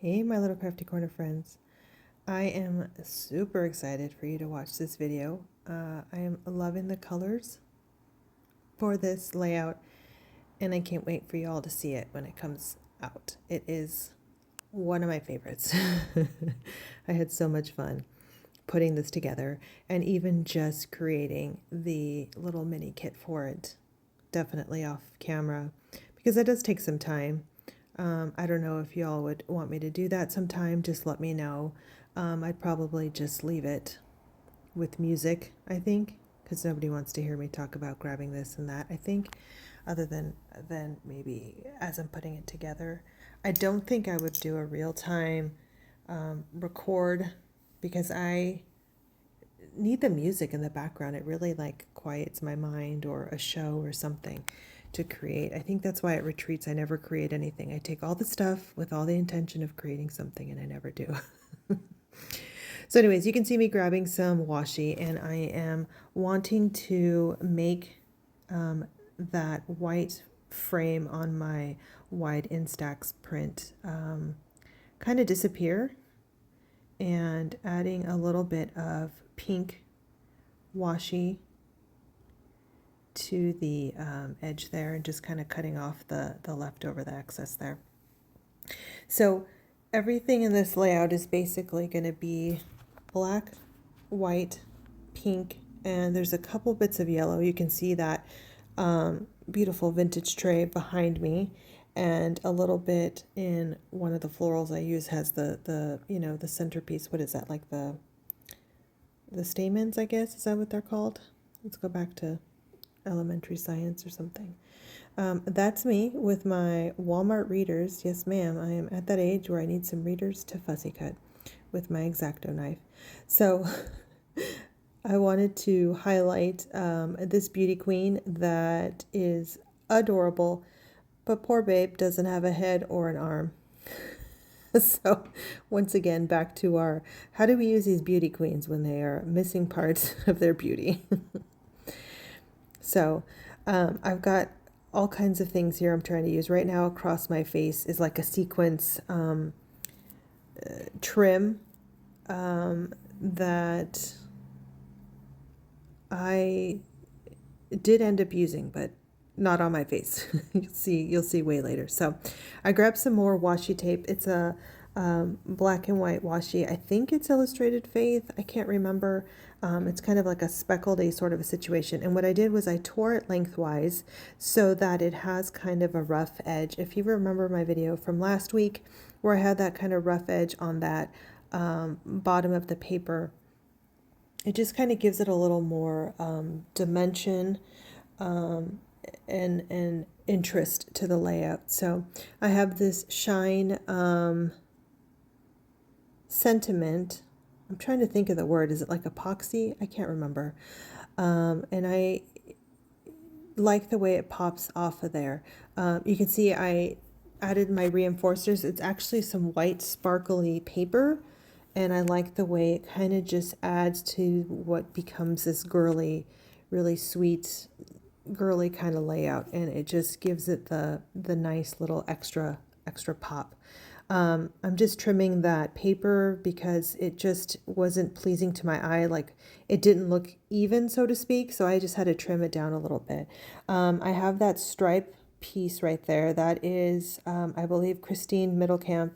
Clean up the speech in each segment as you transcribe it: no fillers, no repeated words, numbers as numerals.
Hey, my little crafty corner friends. I am super excited for you to watch this video. I am loving the colors for this layout, and I can't wait for you all to see it when it comes out. It is one of my favorites. I had so much fun putting this together and even just creating the little mini kit for it. Definitely off camera because it does take some time. I don't know if y'all would want me to do that sometime. Just let me know. I'd probably just leave it with music, I think, because nobody wants to hear me talk about grabbing this and that, I think, other than maybe as I'm putting it together. I don't think I would do a real-time record because I need the music in the background. It really like quiets my mind, or a show or something to create. I think that's why at retreats I never create anything. I take all the stuff with all the intention of creating something, and I never do. So anyways, you can see me grabbing some washi, and I am wanting to make that white frame on my wide Instax print kind of disappear, and adding a little bit of pink washi to the edge there, and just kind of cutting off the leftover, the excess there. So everything in this layout is basically going to be black, white, pink, and there's a couple bits of yellow. You can see that beautiful vintage tray behind me, and a little bit in one of the florals I use has the the centerpiece. What is that, like the stamens, I guess? Is that what they're called? Let's go back to elementary science or something. That's me with my Walmart readers. Yes, ma'am. I am at that age where I need some readers to fussy cut with my X-Acto knife. So I wanted to highlight this beauty queen that is adorable, but poor babe doesn't have a head or an arm. So once again, back to our, how do we use these beauty queens when they are missing parts of their beauty? So I've got all kinds of things here I'm trying to use. Right now across my face is like a sequence trim that I did end up using, but not on my face. You'll see way later. So I grabbed some more washi tape. It's a black and white washi. I think it's Illustrated Faith. I can't remember. It's kind of like a speckled sort of a situation. And what I did was I tore it lengthwise so that it has kind of a rough edge. If you remember my video from last week where I had that kind of rough edge on that bottom of the paper, it just kind of gives it a little more dimension and interest to the layout. So I have this shine sentiment. I'm trying to think of the word. Is it like epoxy? I can't remember. And I like the way it pops off of there. You can see I added my reinforcers. It's actually some white sparkly paper, and I like the way it kind of just adds to what becomes this girly, really sweet, girly kind of layout, and it just gives it the nice little extra pop. I'm just trimming that paper because it just wasn't pleasing to my eye. Like, it didn't look even, so to speak, so I just had to trim it down a little bit. I have that stripe piece right there. That is, I believe, Christine Middlecamp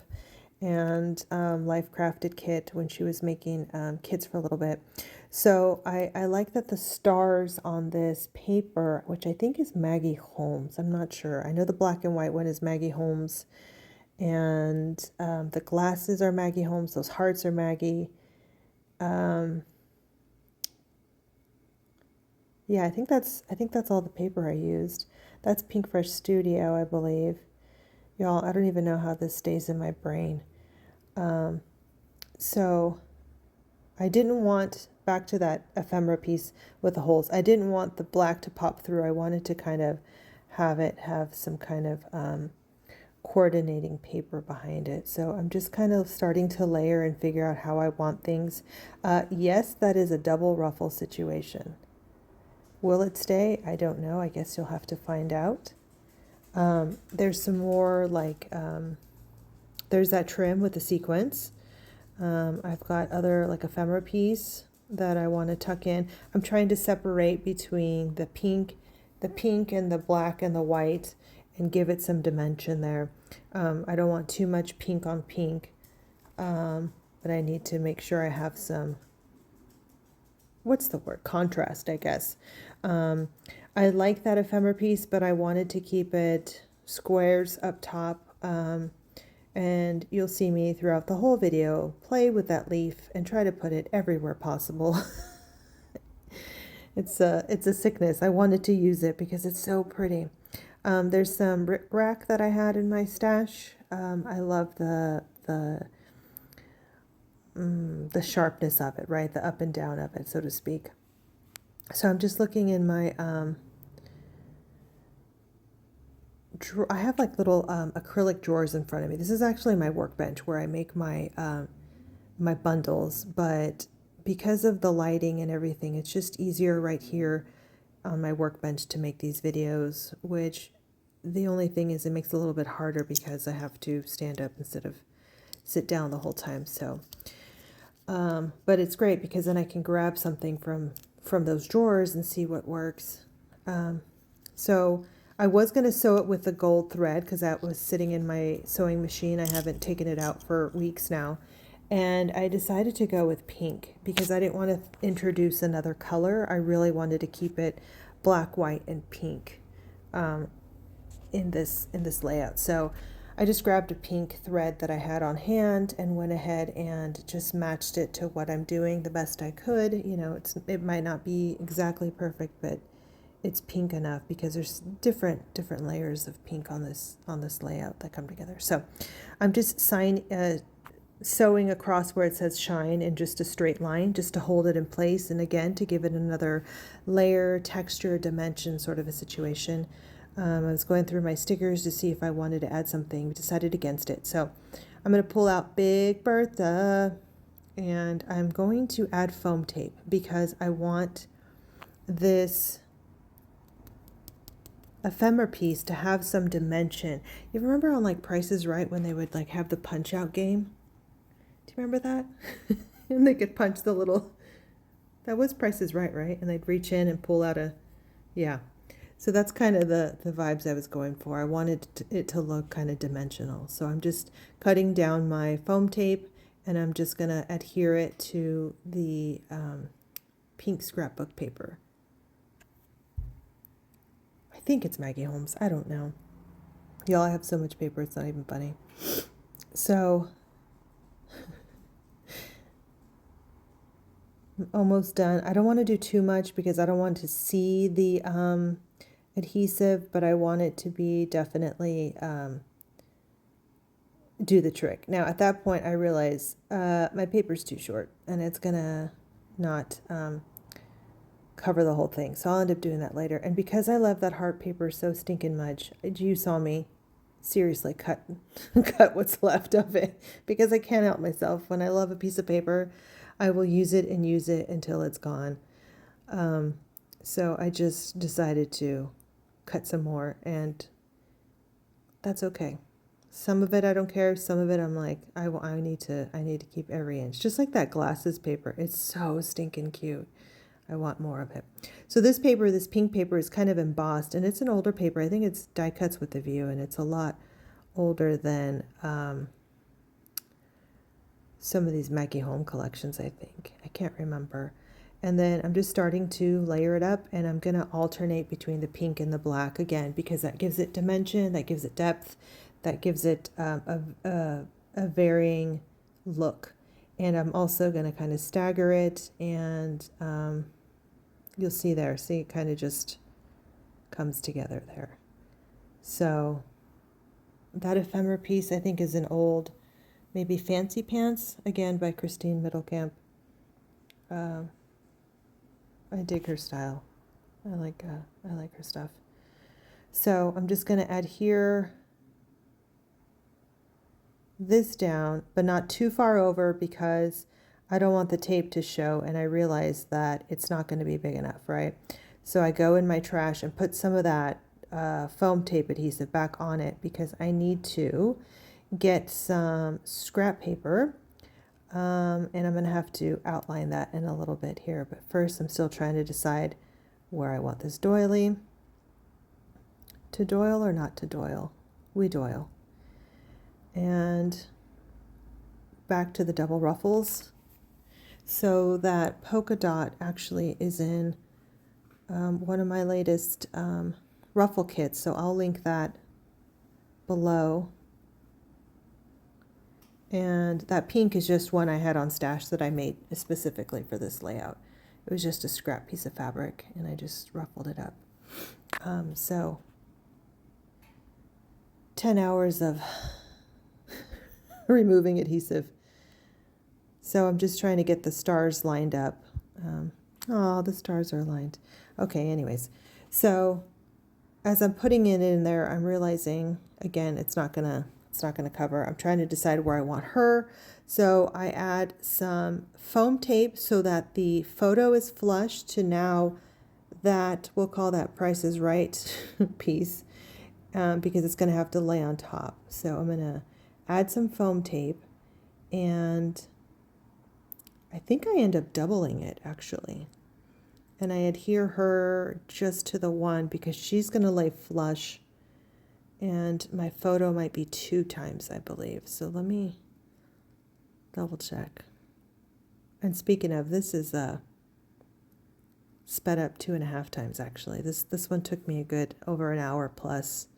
and Life Crafted Kit when she was making kits for a little bit. So I like that the stars on this paper, which I think is Maggie Holmes. I'm not sure. I know the black and white one is Maggie Holmes, and the glasses are Maggie Holmes. Those hearts are Maggie. Yeah, I think that's all the paper I used. That's Pink Fresh Studio, I believe. Y'all, I don't even know how this stays in my brain. So I didn't want, back to that ephemera piece with the holes, I didn't want the black to pop through. I wanted to kind of have it have some kind of coordinating paper behind it. So I'm just kind of starting to layer and figure out how I want things. Yes, that is a double ruffle situation. Will it stay? I don't know. I guess you'll have to find out. There's some more like there's that trim with the sequins. I've got other like ephemera piece that I want to tuck in. I'm trying to separate between the pink and the black and the white and give it some dimension there. I don't want too much pink on pink, but I need to make sure I have some, what's the word? Contrast, I guess. I like that ephemera piece, but I wanted to keep it squares up top. And you'll see me throughout the whole video play with that leaf and try to put it everywhere possible. It's a sickness. I wanted to use it because it's so pretty. There's some rickrack that I had in my stash. I love the sharpness of it, right? The up and down of it, so to speak. So I'm just looking in my I have like little acrylic drawers in front of me. This is actually my workbench where I make my my bundles, but because of the lighting and everything, it's just easier right here on my workbench to make these videos, which the only thing is it makes it a little bit harder because I have to stand up instead of sit down the whole time. So, but it's great because then I can grab something from those drawers and see what works. So I was going to sew it with the gold thread because that was sitting in my sewing machine. I haven't taken it out for weeks now. And I decided to go with pink because I didn't want to introduce another color. I really wanted to keep it black, white, and pink in this layout. So I just grabbed a pink thread that I had on hand and went ahead and just matched it to what I'm doing the best I could. You know, it might not be exactly perfect, but it's pink enough because there's different layers of pink on this layout that come together. So I'm just sewing across where it says shine in just a straight line just to hold it in place, and again to give it another layer, texture, dimension sort of a situation. I was going through my stickers to see if I wanted to add something. We decided against it. So I'm going to pull out Big Bertha and I'm going to add foam tape because I want this ephemera piece to have some dimension. You remember on like Price is Right when they would like have the punch out game? Do you remember that? And they could punch the little, that was Price is Right, right? And they'd reach in and pull out yeah. So that's kind of the vibes I was going for. I wanted it to look kind of dimensional. So I'm just cutting down my foam tape and I'm just going to adhere it to the pink scrapbook paper. I think it's Maggie Holmes. I don't know. Y'all, I have so much paper, it's not even funny. So I'm almost done. I don't want to do too much because I don't want to see the adhesive, but I want it to be definitely do the trick. Now at that point I realize my paper's too short and it's gonna not cover the whole thing, so I'll end up doing that later. And because I love that heart paper so stinking much, you saw me seriously cut what's left of it because I can't help myself. When I love a piece of paper, I will use it and use it until it's gone. So I just decided to cut some more, and that's okay. Some of it I don't care. Some of it I'm like, I need to keep every inch. Just like that glasses paper. It's so stinking cute. I want more of it. So this paper, this pink paper, is kind of embossed, and it's an older paper. I think it's die cuts with the view, and it's a lot older than some of these Maggie Holmes collections, I think. I can't remember. And then I'm just starting to layer it up, and I'm going to alternate between the pink and the black again, because that gives it dimension, that gives it depth, that gives it a varying look. And I'm also going to kind of stagger it, and you'll see there, see it kind of just comes together there. So that ephemera piece I think is an old, maybe Fancy Pants, again by Christine Middlecamp. I dig her style. I like her stuff. So I'm just going to adhere this down, but not too far over because I don't want the tape to show, and I realize that it's not going to be big enough, right? So I go in my trash and put some of that foam tape adhesive back on it because I need to get some scrap paper, and I'm going to have to outline that in a little bit here. But first, I'm still trying to decide where I want this doily. To doil or not to doil? We doil. And back to the double ruffles. So that polka dot actually is in one of my latest ruffle kits. So I'll link that below. And that pink is just one I had on stash that I made specifically for this layout. It was just a scrap piece of fabric and I just ruffled it up. So 10 hours of removing adhesive. So I'm just trying to get the stars lined up. Oh, the stars are aligned. Okay, anyways. So as I'm putting it in there, I'm realizing, again, it's not gonna cover. I'm trying to decide where I want her. So I add some foam tape so that the photo is flush to now that, we'll call that Price is Right piece, because it's gonna have to lay on top. So I'm gonna add some foam tape, and I think I end up doubling it actually. And I adhere her just to the one because she's gonna lay flush. And my photo might be 2 times, I believe. So let me double check. And speaking of, this is sped up 2.5 times actually. This one took me a good over an hour plus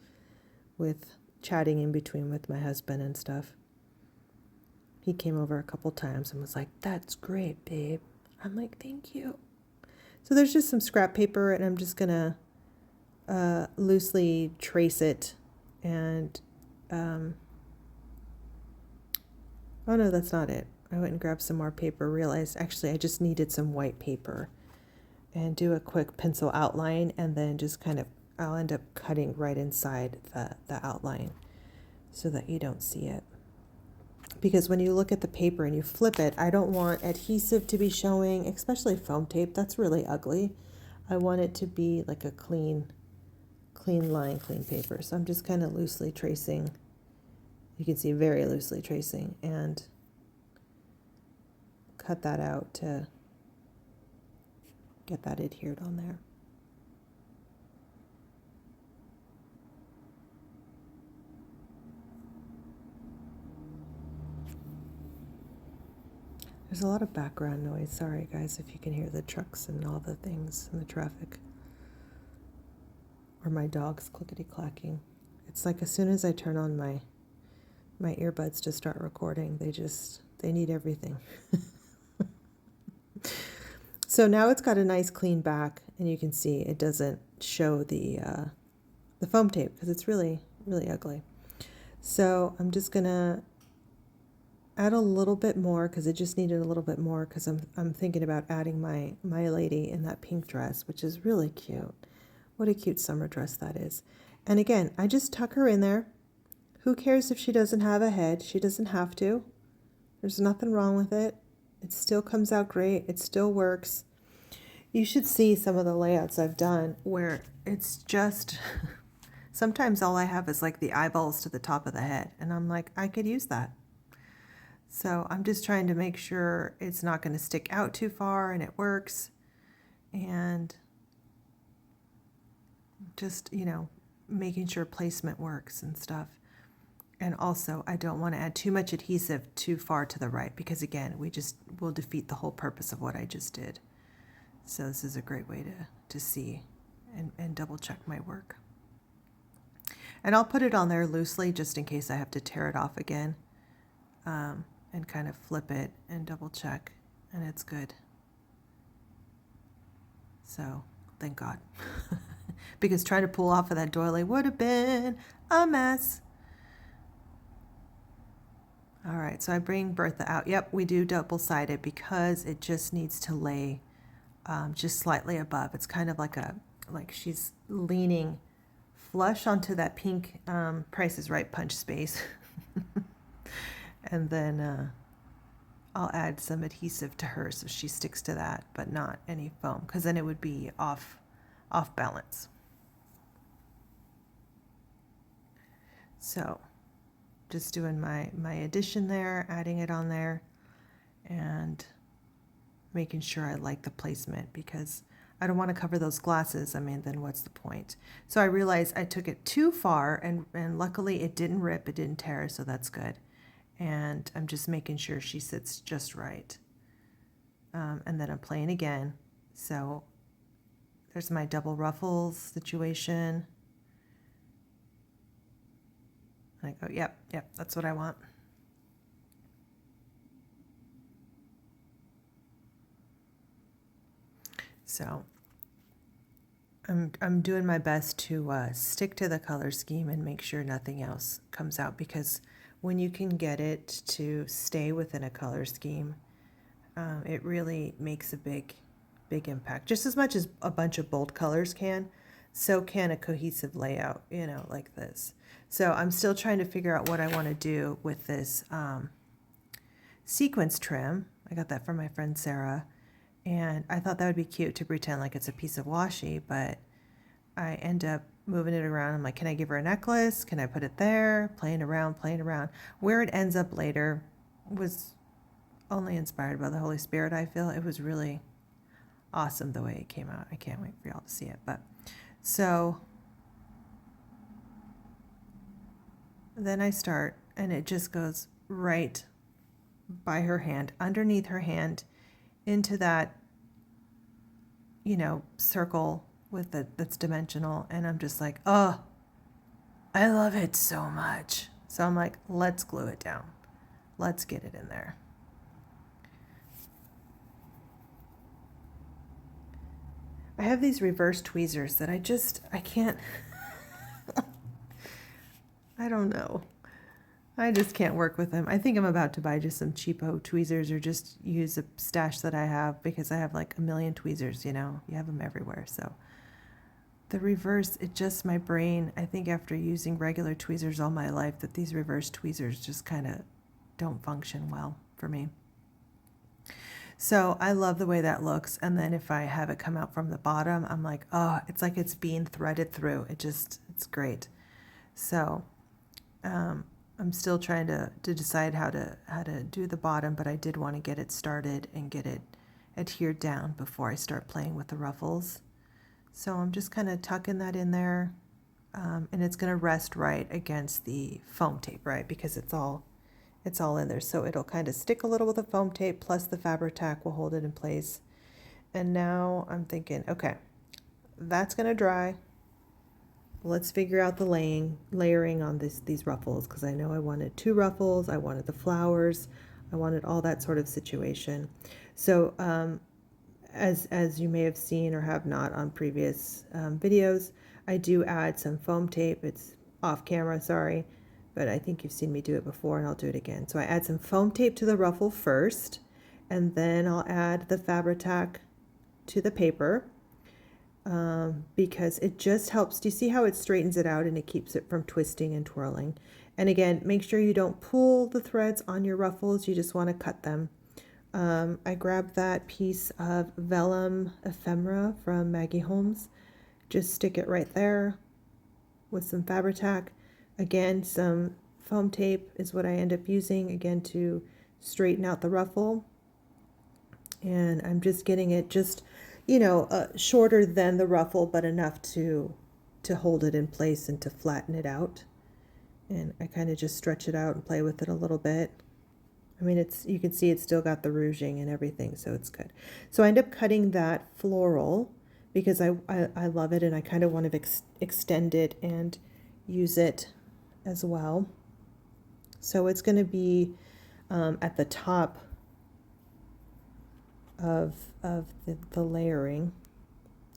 with chatting in between with my husband and stuff. He came over a couple times and was like, "That's great, babe." I'm like, "Thank you." So there's just some scrap paper and I'm just gonna loosely trace it. And, oh no, that's not it. I went and grabbed some more paper, realized actually I just needed some white paper, and do a quick pencil outline, and then just kind of, I'll end up cutting right inside the outline so that you don't see it. Because when you look at the paper and you flip it, I don't want adhesive to be showing, especially foam tape. That's really ugly. I want it to be like a clean line, clean paper. So I'm just kind of loosely tracing. You can see very loosely tracing, and cut that out to get that adhered on there. There's a lot of background noise. Sorry guys if you can hear the trucks and all the things and the traffic. Or my dogs clickety-clacking. It's like as soon as I turn on my earbuds to start recording, they need everything. So now it's got a nice clean back, and you can see it doesn't show the foam tape because it's really, really ugly. So I'm just gonna add a little bit more because it just needed a little bit more, because I'm thinking about adding my lady in that pink dress, which is really cute. What a cute summer dress that is. And again, I just tuck her in there. Who cares if she doesn't have a head? She doesn't have to. There's nothing wrong with it. It still comes out great. It still works. You should see some of the layouts I've done where it's just, sometimes all I have is like the eyeballs to the top of the head. And I'm like, I could use that. So I'm just trying to make sure it's not going to stick out too far and it works. And just, making sure placement works and stuff. And also, I don't want to add too much adhesive too far to the right, because again, we'll defeat the whole purpose of what I just did. So this is a great way to see and double check my work. And I'll put it on there loosely just in case I have to tear it off again, and kind of flip it and double check, and it's good. So thank God. Because trying to pull off of that doily would have been a mess. All right, so I bring Bertha out. Yep, we do double-sided because it just needs to lay just slightly above. It's kind of like she's leaning flush onto that pink Price is Right punch space. And then I'll add some adhesive to her so she sticks to that, but not any foam, because then it would be off balance. So just doing my addition there, adding it on there, and making sure I like the placement because I don't want to cover those glasses. I mean, then what's the point? So I realized I took it too far, and luckily it didn't rip, it didn't tear, so that's good. And I'm just making sure she sits just right. And then I'm playing again. So there's my double ruffles situation. I go, yep, that's what I want. So I'm doing my best to stick to the color scheme and make sure nothing else comes out, because when you can get it to stay within a color scheme, it really makes a big impact. Just as much as a bunch of bold colors can, so can a cohesive layout, you know, like this. So I'm still trying to figure out what I want to do with this sequence trim. I got that from my friend Sarah, and I thought that would be cute to pretend like it's a piece of washi, but I end up moving it around. I'm like, can I give her a necklace? Can I put it there? Playing around. Where it ends up later was only inspired by the Holy Spirit, I feel. It was really awesome the way it came out. I can't wait for y'all to see it. But so then I start, and it just goes right by her hand, underneath her hand, into that, you know, circle with that's dimensional. And I'm just like, oh, I love it so much. So I'm like, let's glue it down. Let's get it in there. I have these reverse tweezers that I can't, I don't know. I just can't work with them. I think I'm about to buy just some cheapo tweezers, or just use a stash that I have, because I have like a million tweezers, you know, you have them everywhere. So the reverse, it just, my brain, I think after using regular tweezers all my life, that these reverse tweezers just kind of don't function well for me. So I love the way that looks. And then if I have it come out from the bottom, I'm like, oh, it's like it's being threaded through. It's great. So I'm still trying to decide how to do the bottom, but I did want to get it started and get it adhered down before I start playing with the ruffles. So I'm just kind of tucking that in there, and it's going to rest right against the foam tape, right? Because it's all in there. So it'll kind of stick a little with the foam tape, plus the Fabri-tac will hold it in place. And now I'm thinking, okay, that's going to dry. Let's figure out the layering on these ruffles, because I know I wanted 2 ruffles, I wanted the flowers, I wanted all that sort of situation. So as you may have seen or have not on previous videos, I do add some foam tape. It's off camera, sorry, but I think you've seen me do it before, and I'll do it again. So I add some foam tape to the ruffle first, and then I'll add the Fabri-tac to the paper. Because it just helps. Do you see how it straightens it out and it keeps it from twisting and twirling? And again, make sure you don't pull the threads on your ruffles. You just want to cut them. I grabbed that piece of vellum ephemera from Maggie Holmes. Just stick it right there with some Fabri-tac. Again, some foam tape is what I end up using, again, to straighten out the ruffle. And I'm just getting it just, you know, shorter than the ruffle, but enough to hold it in place and to flatten it out. And I kind of just stretch it out and play with it a little bit. I mean, you can see it's still got the rouging and everything, so it's good. So I end up cutting that floral because I love it, and I kind of want to extend it and use it as well. So it's going to be at the top of the layering.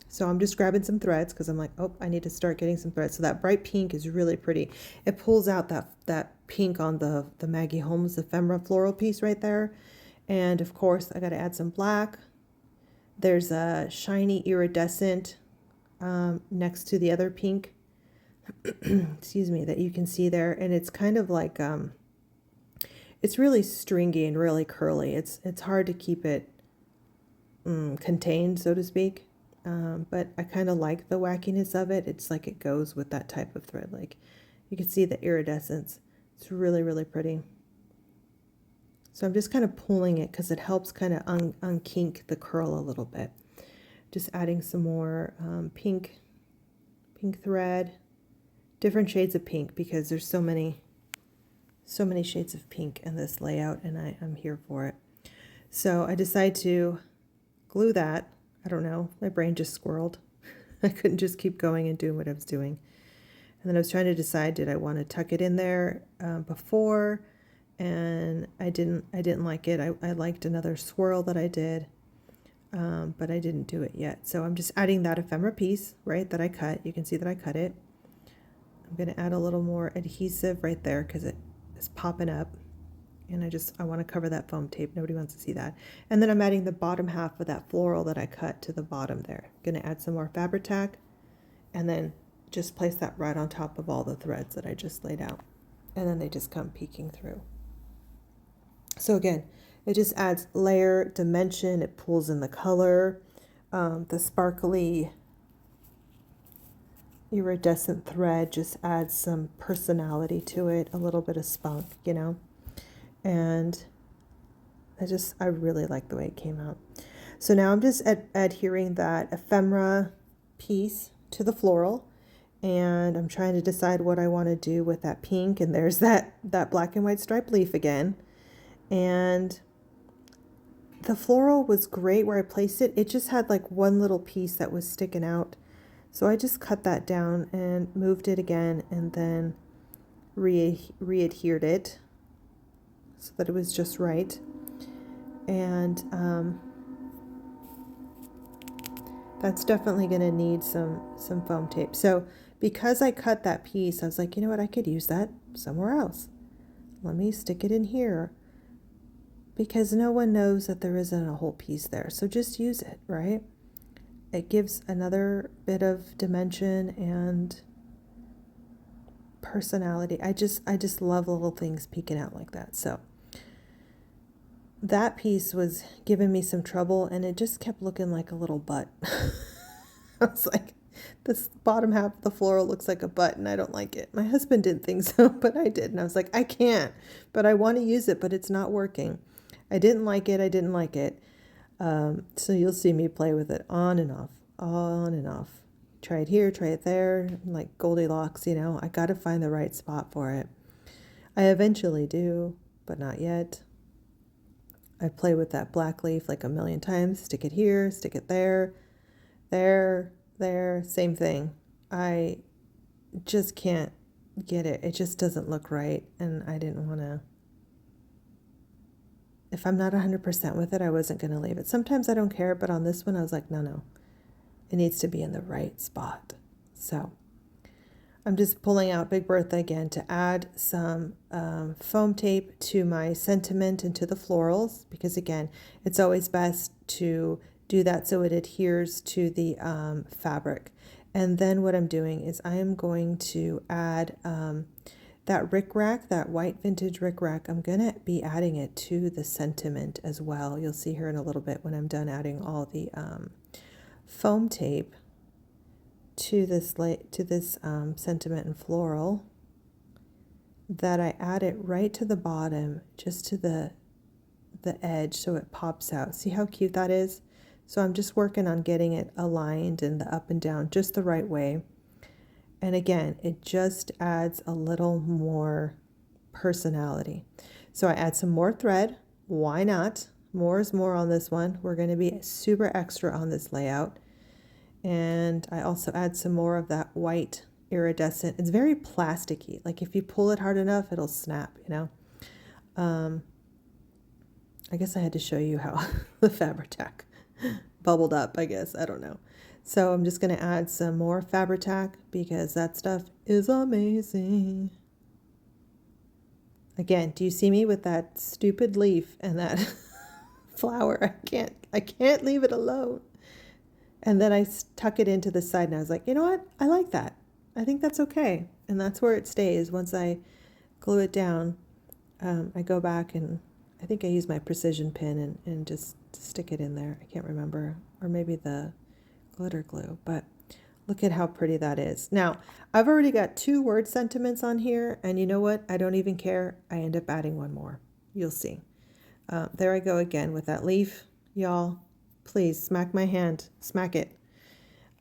So I'm just grabbing some threads because I'm like, oh, I need to start getting some threads. So that bright pink is really pretty. It pulls out that pink on the Maggie Holmes ephemera floral piece right there. And of course, I got to add some black. There's a shiny iridescent next to the other pink, excuse me, that you can see there. And it's kind of like, it's really stringy and really curly. It's hard to keep it contained, so to speak. But I kind of like the wackiness of it. It's like it goes with that type of thread. Like you can see the iridescence. It's really, really pretty. So I'm just kind of pulling it because it helps kind of unkink the curl a little bit. Just adding some more pink thread, different shades of pink, because there's so many shades of pink in this layout, and I'm here for it. So I decided to glue that. I don't know, my brain just squirreled. I couldn't just keep going and doing what I was doing. And then I was trying to decide, did I want to tuck it in there before? And I didn't like it. I liked another swirl that I did, but I didn't do it yet. So I'm just adding that ephemera piece, right, that I cut. You can see that I cut it. I'm going to add a little more adhesive right there because it is popping up. And I want to cover that foam tape. Nobody wants to see that. And then I'm adding the bottom half of that floral that I cut to the bottom there. I'm going to add some more Fabri-tac and then just place that right on top of all the threads that I just laid out. And then they just come peeking through. So again, it just adds layer, dimension, it pulls in the color. The sparkly iridescent thread just adds some personality to it, a little bit of spunk, you know. And I really like the way it came out. So now I'm just adhering that ephemera piece to the floral, and I'm trying to decide what I want to do with that pink. And there's that black and white striped leaf again. And the floral was great where I placed it. It just had like one little piece that was sticking out. So I just cut that down and moved it again, and then re-adhered it so that it was just right. And that's definitely going to need some foam tape. So because I cut that piece, I was like, you know what, I could use that somewhere else. Let me stick it in here, because no one knows that there isn't a whole piece there. So just use it, right? It gives another bit of dimension and personality. I just love little things peeking out like that. So that piece was giving me some trouble, and it just kept looking like a little butt. I was like, this bottom half of the floral looks like a butt, and I don't like it. My husband didn't think so, but I did. And I was like, I can't, but I want to use it, but it's not working. I didn't like it. So you'll see me play with it on and off, on and off. Try it here, try it there, like Goldilocks, you know. I got to find the right spot for it. I eventually do, but not yet. I play with that black leaf like a million times. Stick it here, stick it there, there, same thing. I just can't get it. It just doesn't look right, and I didn't want to. If I'm not 100% with it, I wasn't going to leave it. Sometimes I don't care, but on this one, I was like, no. It needs to be in the right spot. So I'm just pulling out Big Bertha again to add some foam tape to my sentiment and to the florals, because again, it's always best to do that so it adheres to the fabric. And then what I'm doing is I am going to add that rickrack, that white vintage rickrack. I'm going to be adding it to the sentiment as well. You'll see here in a little bit when I'm done adding all the foam tape to this sentiment and floral, that I add it right to the bottom, just to the edge, so it pops out. See how cute that is? So I'm just working on getting it aligned and the up and down just the right way. And again, it just adds a little more personality. So I add some more thread. Why not? More is more on this one. We're going to be super extra on this layout. And I also add some more of that white iridescent. It's very plasticky. Like if you pull it hard enough, it'll snap, you know. I guess I had to show you how the Fabri-tac bubbled up, I guess. I don't know. So I'm just going to add some more Fabri-tac because that stuff is amazing. Again, do you see me with that stupid leaf and that flower? I can't leave it alone. And then I tuck it into the side, and I was like, you know what? I like that. I think that's okay. And that's where it stays. Once I glue it down, I go back and I think I use my precision pin and just stick it in there. I can't remember. Or maybe the glitter glue. But Look at how pretty that is. Now, I've already got 2 word sentiments on here, and you know what? I don't even care. I end up adding 1 more. You'll see. There I go again with that leaf. Y'all, please smack my hand. Smack it.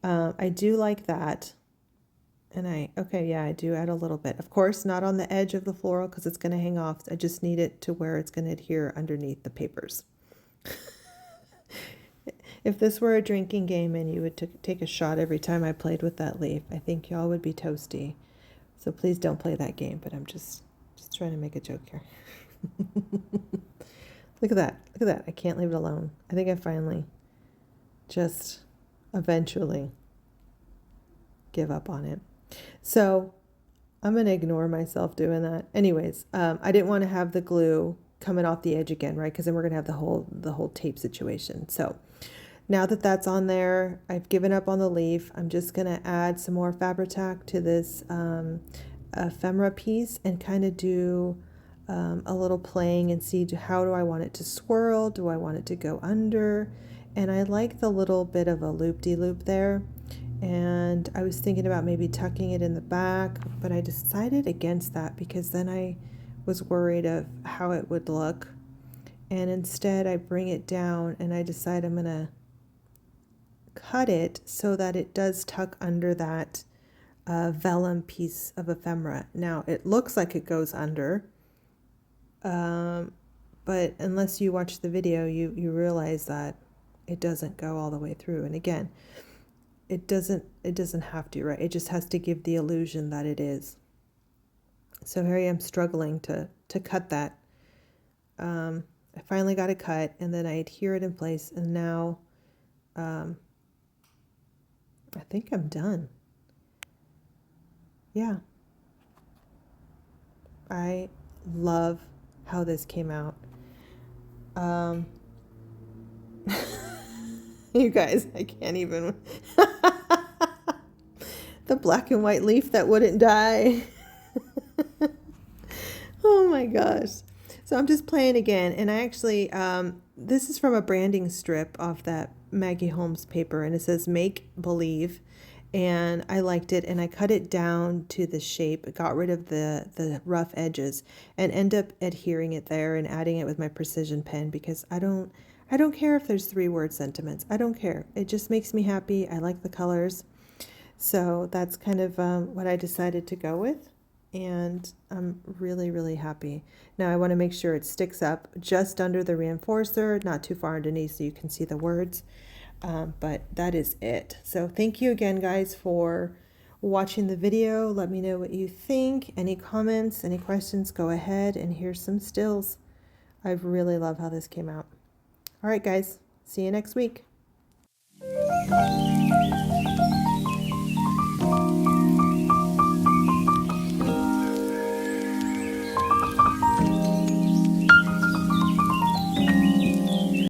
I do like that. And okay, yeah, I do add a little bit. Of course, not on the edge of the floral because it's going to hang off. I just need it to where it's going to adhere underneath the papers. If this were a drinking game and you would take a shot every time I played with that leaf, I think y'all would be toasty. So please don't play that game, but I'm just trying to make a joke here. Look at that. Look at that. I can't leave it alone. I think I finally just eventually give up on it. So I'm going to ignore myself doing that. Anyways, I didn't want to have the glue coming off the edge again, right? Because then we're going to have the whole tape situation. So now that that's on there, I've given up on the leaf. I'm just going to add some more Fabri-tac to this ephemera piece and kind of do a little playing and see how do I want it to swirl? Do I want it to go under? And I like the little bit of a loop-de-loop there. And I was thinking about maybe tucking it in the back, but I decided against that because then I was worried of how it would look. And instead I bring it down and I decide I'm going to cut it so that it does tuck under that vellum piece of ephemera. Now it looks like it goes under, but unless you watch the video, you realize that it doesn't go all the way through. And again, it doesn't have to, right? It just has to give the illusion that it is. So here I am struggling to cut that. I finally got it cut, and then I adhere it in place, and now I think I'm done. Yeah. I love how this came out. You guys, I can't even. The black and white leaf that wouldn't die. Oh my gosh. So I'm just playing again, and I actually, this is from a branding strip off that Maggie Holmes paper, and it says Make Believe, and I liked it, and I cut it down to the shape, got rid of the rough edges, and end up adhering it there and adding it with my precision pen because I don't care if there's 3 word sentiments. I don't care. It just makes me happy. I like the colors. So that's kind of what I decided to go with. And I'm really, really happy. Now I want to make sure it sticks up just under the reinforcer, not too far underneath so you can see the words. But that is it. So thank you again, guys, for watching the video. Let me know what you think. Any comments, any questions, go ahead. And here's some stills. I really love how this came out. All right, guys. See you next week.